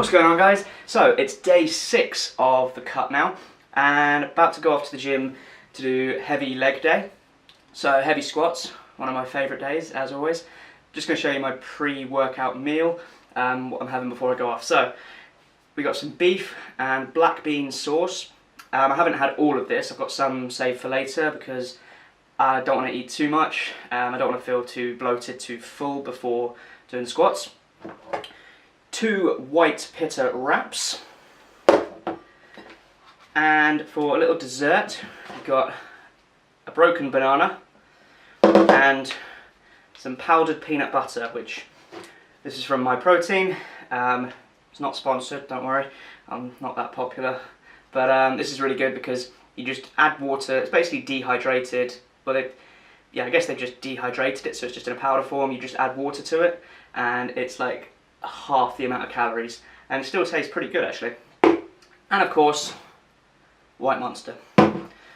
What's going on, guys? So it's day 6 of the cut now, and about to go off to the gym to do heavy leg day. So heavy squats, one of my favourite days as always. Just going to show you my pre-workout meal, what I'm having before I go off. So we got some beef and black bean sauce. I haven't had all of this, I've got some saved for later because I don't want to eat too much. I don't want to feel too bloated, too full before doing the squats. 2 white pitta wraps, and for a little dessert we've got a broken banana and some powdered peanut butter, which this is from My Protein. It's not sponsored, don't worry, I'm not that popular, but this is really good because you just add water. It's basically dehydrated, well, I guess they've just dehydrated it, so it's just in a powder form. You just add water to it and it's like half the amount of calories, and it still tastes pretty good actually. And of course, white monster.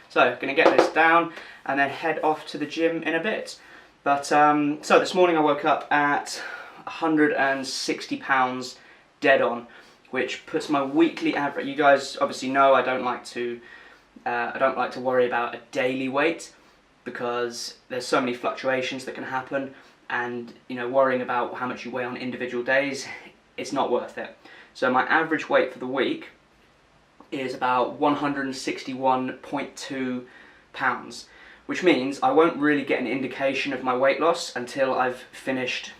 So gonna get this down and then head off to the gym in a bit. But so this morning I woke up at 160 pounds dead on, which puts my weekly average. You guys obviously know I don't like to worry about a daily weight because there's so many fluctuations that can happen. And you know, worrying about how much you weigh on individual days, it's not worth it. So my average weight for the week is about 161.2 pounds, which means I won't really get an indication of my weight loss until I've finished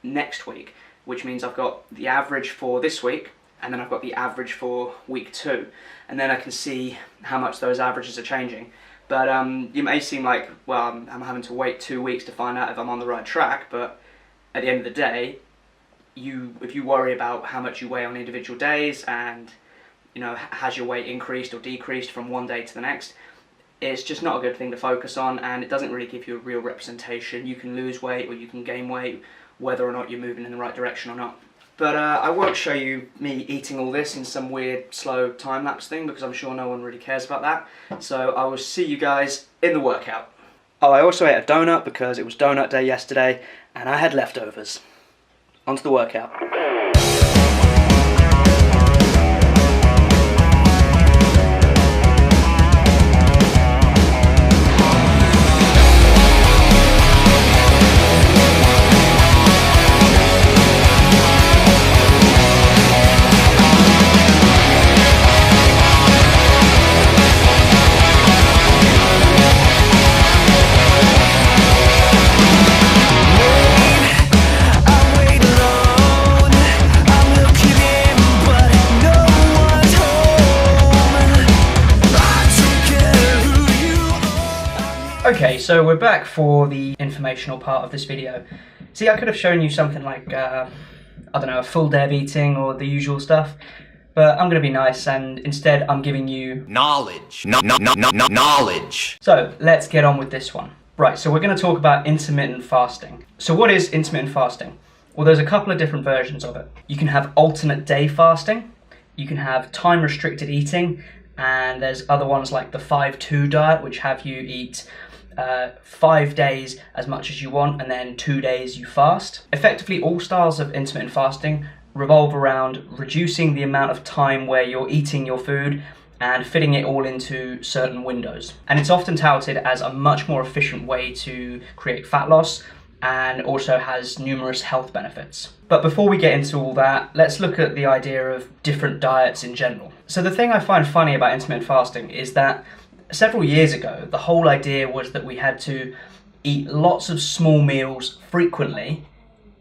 next week, which means I've got the average for this week and then I've got the average for week 2, and then I can see how much those averages are changing. But you may seem like, well, I'm having to wait 2 weeks to find out if I'm on the right track, but at the end of the day, if you worry about how much you weigh on individual days and, you know, has your weight increased or decreased from one day to the next, it's just not a good thing to focus on, and it doesn't really give you a real representation. You can lose weight or you can gain weight, whether or not you're moving in the right direction or not. But I won't show you me eating all this in some weird, slow time-lapse thing because I'm sure no one really cares about that. So I will see you guys in the workout. Oh, I also ate a donut because it was donut day yesterday and I had leftovers. On to the workout. Okay, so we're back for the informational part of this video. See, I could have shown you something like, I don't know, a full day of eating or the usual stuff, but I'm going to be nice and instead I'm giving you knowledge. Knowledge. So let's get on with this one. Right, so we're going to talk about intermittent fasting. So what is intermittent fasting? Well, there's a couple of different versions of it. You can have alternate day fasting, you can have time restricted eating, and there's other ones like the 5-2 diet, which have you eat 5 days as much as you want and then 2 days you fast. Effectively, all styles of intermittent fasting revolve around reducing the amount of time where you're eating your food and fitting it all into certain windows. And it's often touted as a much more efficient way to create fat loss and also has numerous health benefits. But before we get into all that, let's look at the idea of different diets in general. So the thing I find funny about intermittent fasting is that several years ago, the whole idea was that we had to eat lots of small meals frequently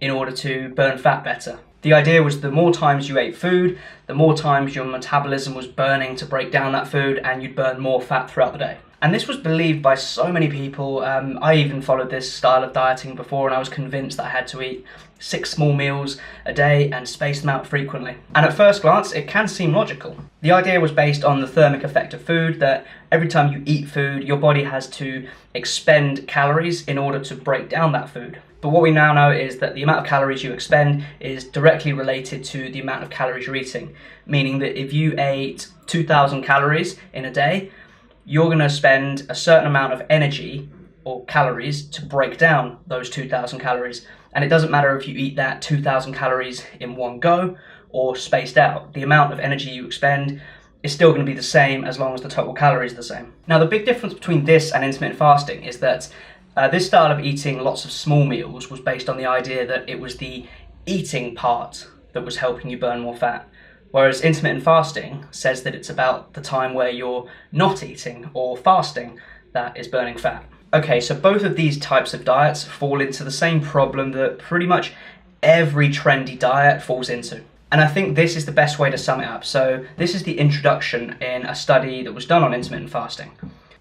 in order to burn fat better. The idea was the more times you ate food, the more times your metabolism was burning to break down that food and you'd burn more fat throughout the day. And this was believed by so many people. I even followed this style of dieting before and I was convinced that I had to eat 6 small meals a day and space them out frequently. And at first glance, it can seem logical. The idea was based on the thermic effect of food, that every time you eat food, your body has to expend calories in order to break down that food. But what we now know is that the amount of calories you expend is directly related to the amount of calories you're eating. Meaning that if you ate 2,000 calories in a day, you're going to spend a certain amount of energy or calories to break down those 2,000 calories. And it doesn't matter if you eat that 2,000 calories in one go or spaced out. The amount of energy you expend is still going to be the same as long as the total calories are the same. Now, the big difference between this and intermittent fasting is that this style of eating lots of small meals was based on the idea that it was the eating part that was helping you burn more fat. Whereas intermittent fasting says that it's about the time where you're not eating or fasting that is burning fat. Okay, so both of these types of diets fall into the same problem that pretty much every trendy diet falls into. And I think this is the best way to sum it up. So this is the introduction in a study that was done on intermittent fasting.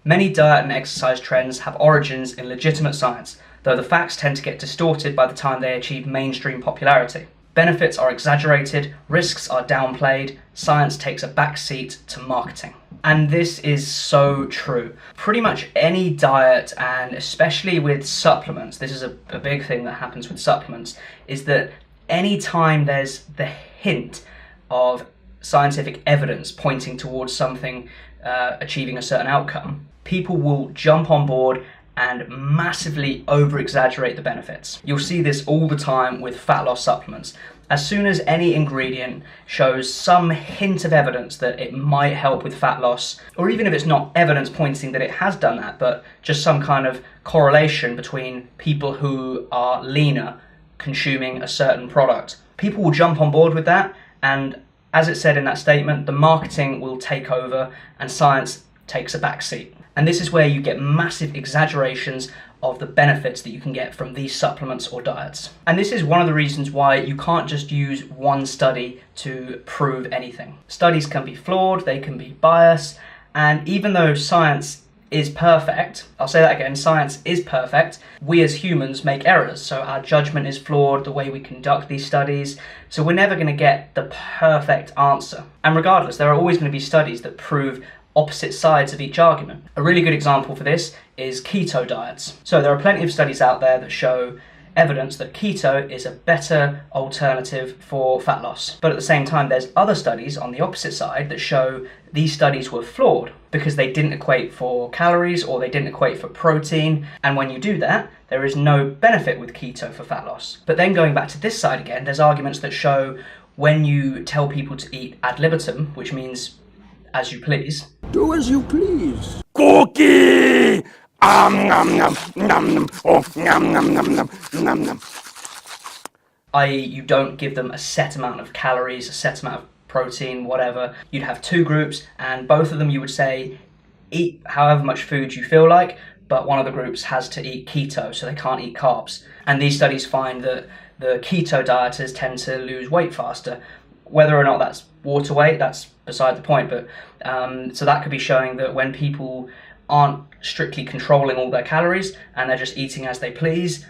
Many diet and exercise trends have origins in legitimate science, though the facts tend to get distorted by the time they achieve mainstream popularity. Benefits are exaggerated, risks are downplayed, science takes a back seat to marketing. And this is so true. Pretty much any diet, and especially with supplements, this is a big thing that happens with supplements, is that anytime there's the hint of scientific evidence pointing towards something achieving a certain outcome, people will jump on board and massively over-exaggerate the benefits. You'll see this all the time with fat loss supplements. As soon as any ingredient shows some hint of evidence that it might help with fat loss, or even if it's not evidence pointing that it has done that, but just some kind of correlation between people who are leaner consuming a certain product, people will jump on board with that, and as it said in that statement, the marketing will take over and science takes a back seat. And this is where you get massive exaggerations of the benefits that you can get from these supplements or diets. And this is one of the reasons why you can't just use one study to prove anything. Studies can be flawed, they can be biased, and even though science is perfect, I'll say that again, science is perfect, we as humans make errors, so our judgment is flawed, the way we conduct these studies, so we're never going to get the perfect answer. And regardless, there are always going to be studies that prove opposite sides of each argument. A really good example for this is keto diets. So there are plenty of studies out there that show evidence that keto is a better alternative for fat loss. But at the same time, there's other studies on the opposite side that show these studies were flawed because they didn't equate for calories or they didn't equate for protein. And when you do that, there is no benefit with keto for fat loss. But then going back to this side again, there's arguments that show when you tell people to eat ad libitum, which means as you please. Do as you please. Cookie! Nom nom nom. Oh, nom nom nom nom nom. I.e., you don't give them a set amount of calories, a set amount of protein, whatever. You'd have two groups, and both of them you would say eat however much food you feel like, but one of the groups has to eat keto, so they can't eat carbs. And these studies find that the keto dieters tend to lose weight faster. Whether or not that's water weight, that's beside the point, but so that could be showing that when people aren't strictly controlling all their calories and they're just eating as they please,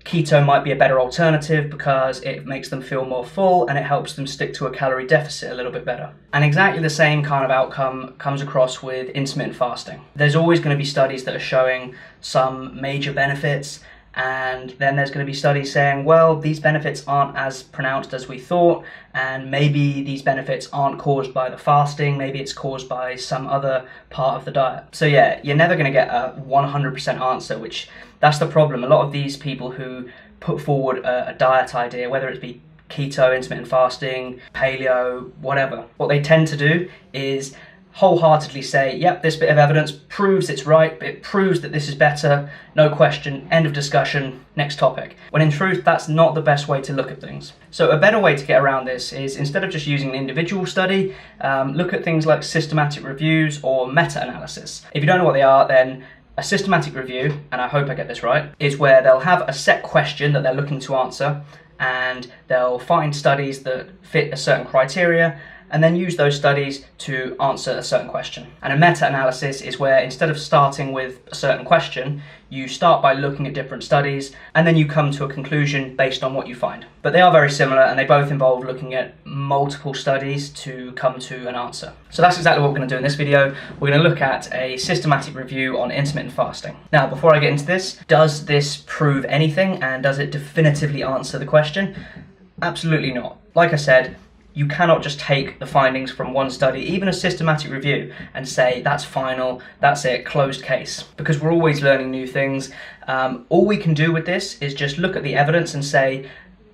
keto might be a better alternative because it makes them feel more full and it helps them stick to a calorie deficit a little bit better. And exactly the same kind of outcome comes across with intermittent fasting. There's always going to be studies that are showing some major benefits, and then there's going to be studies saying, well, these benefits aren't as pronounced as we thought, and maybe these benefits aren't caused by the fasting, maybe it's caused by some other part of the diet. So yeah, you're never going to get a 100% answer, which that's the problem. A lot of these people who put forward a diet idea, whether it be keto, intermittent fasting, paleo, whatever, what they tend to do is wholeheartedly say, yep, this bit of evidence proves it's right, it proves that this is better, no question, end of discussion, next topic. When in truth, that's not the best way to look at things. So a better way to get around this is, instead of just using an individual study, look at things like systematic reviews or meta-analysis. If you don't know what they are, then a systematic review, and I hope I get this right, is where they'll have a set question that they're looking to answer, and they'll find studies that fit a certain criteria, and then use those studies to answer a certain question. And a meta-analysis is where, instead of starting with a certain question, you start by looking at different studies, and then you come to a conclusion based on what you find. But they are very similar, and they both involve looking at multiple studies to come to an answer. So that's exactly what we're going to do in this video. We're going to look at a systematic review on intermittent fasting. Now, before I get into this, does this prove anything, and does it definitively answer the question? Absolutely not. Like I said, you cannot just take the findings from one study, even a systematic review, and say that's final, that's it, closed case, because we're always learning new things. All we can do with this is just look at the evidence and say,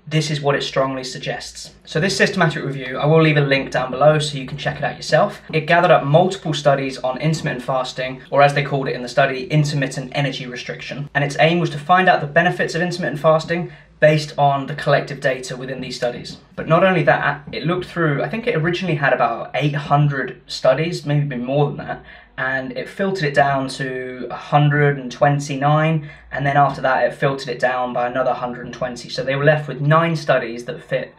this is what it strongly suggests. So this systematic review, I will leave a link down below so you can check it out yourself. It gathered up multiple studies on intermittent fasting, or as they called it in the study, intermittent energy restriction. And its aim was to find out the benefits of intermittent fasting based on the collective data within these studies. But not only that, it looked through, I think it originally had about 800 studies, maybe a bit more than that, and it filtered it down to 129, and then after that it filtered it down by another 120. So they were left with 9 studies that fit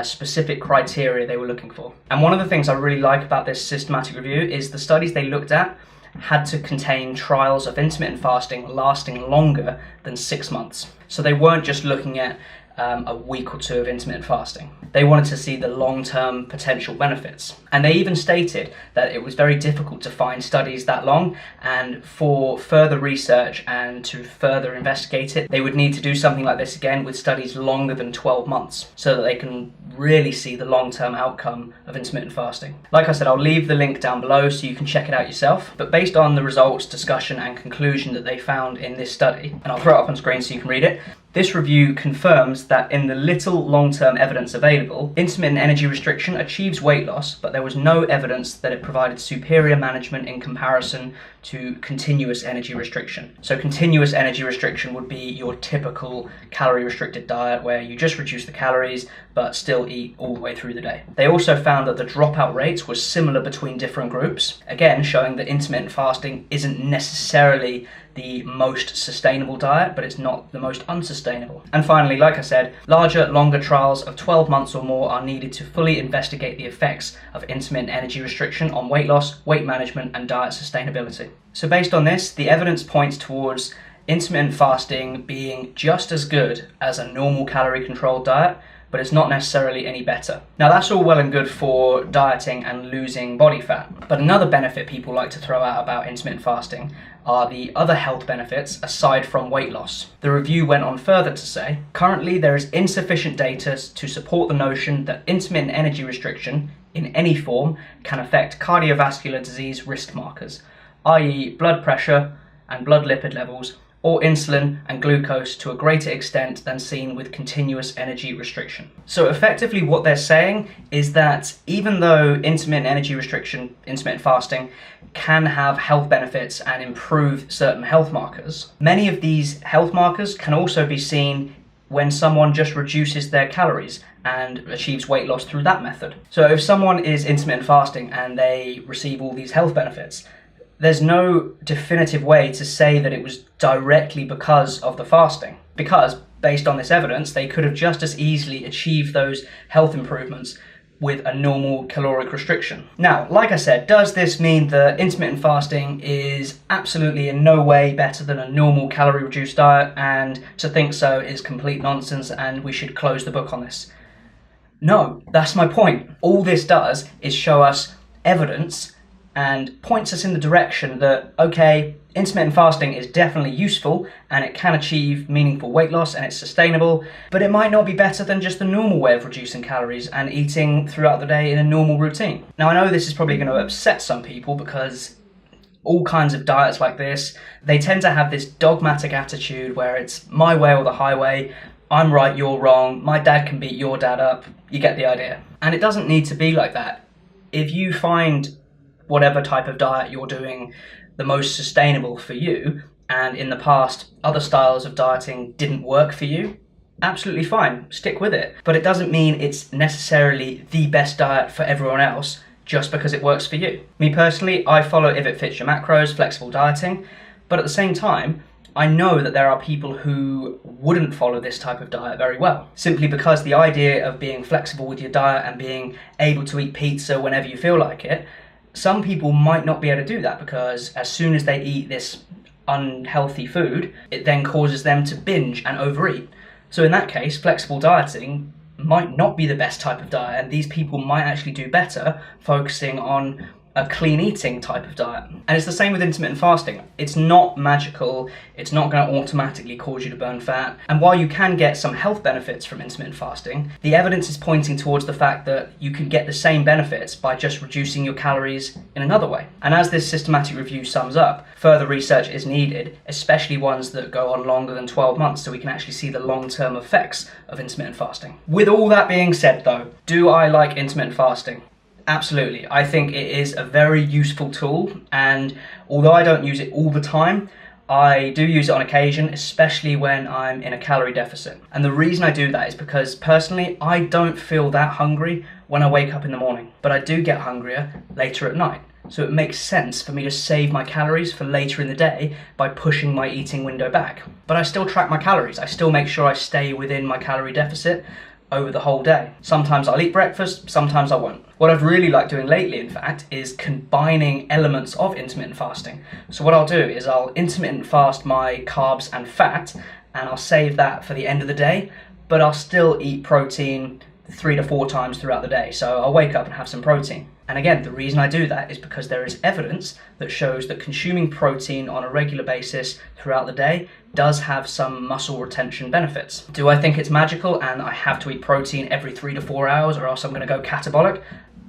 specific criteria they were looking for. And one of the things I really like about this systematic review is the studies they looked at had to contain trials of intermittent fasting lasting longer than 6 months. So they weren't just looking at a week or 2 of intermittent fasting. They wanted to see the long-term potential benefits. And they even stated that it was very difficult to find studies that long, and for further research and to further investigate it, they would need to do something like this again with studies longer than 12 months so that they can really see the long-term outcome of intermittent fasting. Like I said, I'll leave the link down below so you can check it out yourself. But based on the results, discussion and conclusion that they found in this study, and I'll throw it up on screen so you can read it, this review confirms that in the little long-term evidence available, intermittent energy restriction achieves weight loss, but there was no evidence that it provided superior management in comparison to continuous energy restriction. So continuous energy restriction would be your typical calorie-restricted diet where you just reduce the calories but still eat all the way through the day. They also found that the dropout rates were similar between different groups, again showing that intermittent fasting isn't necessarily the most sustainable diet, but it's not the most unsustainable. And finally, like I said, larger, longer trials of 12 months or more are needed to fully investigate the effects of intermittent energy restriction on weight loss, weight management, and diet sustainability. So based on this, the evidence points towards intermittent fasting being just as good as a normal calorie-controlled diet, but it's not necessarily any better. Now that's all well and good for dieting and losing body fat, but another benefit people like to throw out about intermittent fasting are the other health benefits aside from weight loss. The review went on further to say, currently there is insufficient data to support the notion that intermittent energy restriction in any form can affect cardiovascular disease risk markers, i.e. blood pressure and blood lipid levels, or insulin and glucose to a greater extent than seen with continuous energy restriction. So effectively what they're saying is that even though intermittent energy restriction, intermittent fasting, can have health benefits and improve certain health markers, many of these health markers can also be seen when someone just reduces their calories and achieves weight loss through that method. So if someone is intermittent fasting and they receive all these health benefits, there's no definitive way to say that it was directly because of the fasting, because based on this evidence, they could have just as easily achieved those health improvements with a normal caloric restriction. Now, like I said, does this mean that intermittent fasting is absolutely in no way better than a normal calorie-reduced diet, and to think so is complete nonsense and we should close the book on this? No, that's my point. All this does is show us evidence and points us in the direction that, okay, intermittent fasting is definitely useful and it can achieve meaningful weight loss and it's sustainable, but it might not be better than just the normal way of reducing calories and eating throughout the day in a normal routine. Now I know this is probably going to upset some people because all kinds of diets like this, they tend to have this dogmatic attitude where it's my way or the highway, I'm right, you're wrong, my dad can beat your dad up, you get the idea. And it doesn't need to be like that. If you find whatever type of diet you're doing the most sustainable for you, and in the past other styles of dieting didn't work for you, absolutely fine, stick with it. But it doesn't mean it's necessarily the best diet for everyone else just because it works for you. Me personally, I follow If It Fits Your Macros, flexible dieting, but at the same time, I know that there are people who wouldn't follow this type of diet very well, simply because the idea of being flexible with your diet and being able to eat pizza whenever you feel like it, some people might not be able to do that because as soon as they eat this unhealthy food, it then causes them to binge and overeat. So in that case, flexible dieting might not be the best type of diet, and these people might actually do better focusing on a clean eating type of diet. And it's the same with intermittent fasting. It's not magical, it's not going to automatically cause you to burn fat. And while you can get some health benefits from intermittent fasting, the evidence is pointing towards the fact that you can get the same benefits by just reducing your calories in another way. And as this systematic review sums up, further research is needed, especially ones that go on longer than 12 months, so we can actually see the long-term effects of intermittent fasting. With all that being said though, do I like intermittent fasting? Absolutely. I think it is a very useful tool, and although I don't use it all the time, I do use it on occasion, especially when I'm in a calorie deficit. And the reason I do that is because personally, I don't feel that hungry when I wake up in the morning, but I do get hungrier later at night. So it makes sense for me to save my calories for later in the day by pushing my eating window back. But I still track my calories. I still make sure I stay within my calorie deficit over the whole day. Sometimes I'll eat breakfast, sometimes I won't. What I've really liked doing lately, in fact, is combining elements of intermittent fasting. So what I'll do is I'll intermittent fast my carbs and fat, and I'll save that for the end of the day, but I'll still eat protein 3 to 4 times throughout the day. So I'll wake up and have some protein. And again, the reason I do that is because there is evidence that shows that consuming protein on a regular basis throughout the day does have some muscle retention benefits. Do I think it's magical and I have to eat protein every 3 to 4 hours or else I'm going to go catabolic?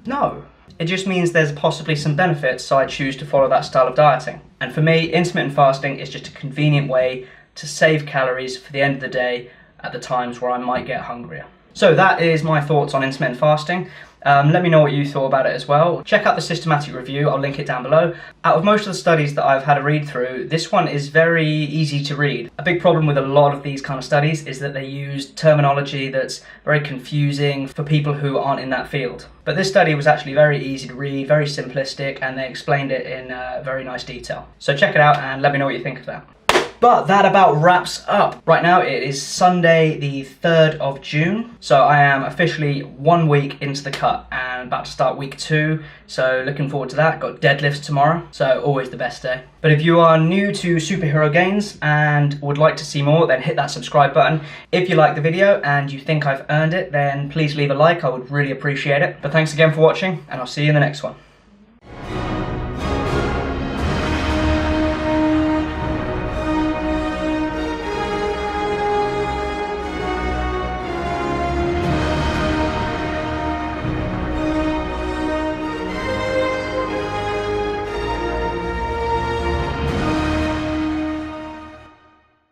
No. It just means there's possibly some benefits, so I choose to follow that style of dieting. And for me, intermittent fasting is just a convenient way to save calories for the end of the day at the times where I might get hungrier. So that is my thoughts on intermittent fasting. Let me know what you thought about it as well. Check out the systematic review, I'll link it down below. Out of most of the studies that I've had a read through, this one is very easy to read. A big problem with a lot of these kind of studies is that they use terminology that's very confusing for people who aren't in that field. But this study was actually very easy to read, very simplistic, and they explained it in very nice detail. So check it out and let me know what you think of that. But that about wraps up. Right now it is Sunday the 3rd of June, so I am officially 1 week into the cut and about to start week 2, so looking forward to that. Got deadlifts tomorrow, so always the best day. But if you are new to Superhero Gains and would like to see more, then hit that subscribe button. If you like the video and you think I've earned it, then please leave a like, I would really appreciate it. But thanks again for watching, and I'll see you in the next one.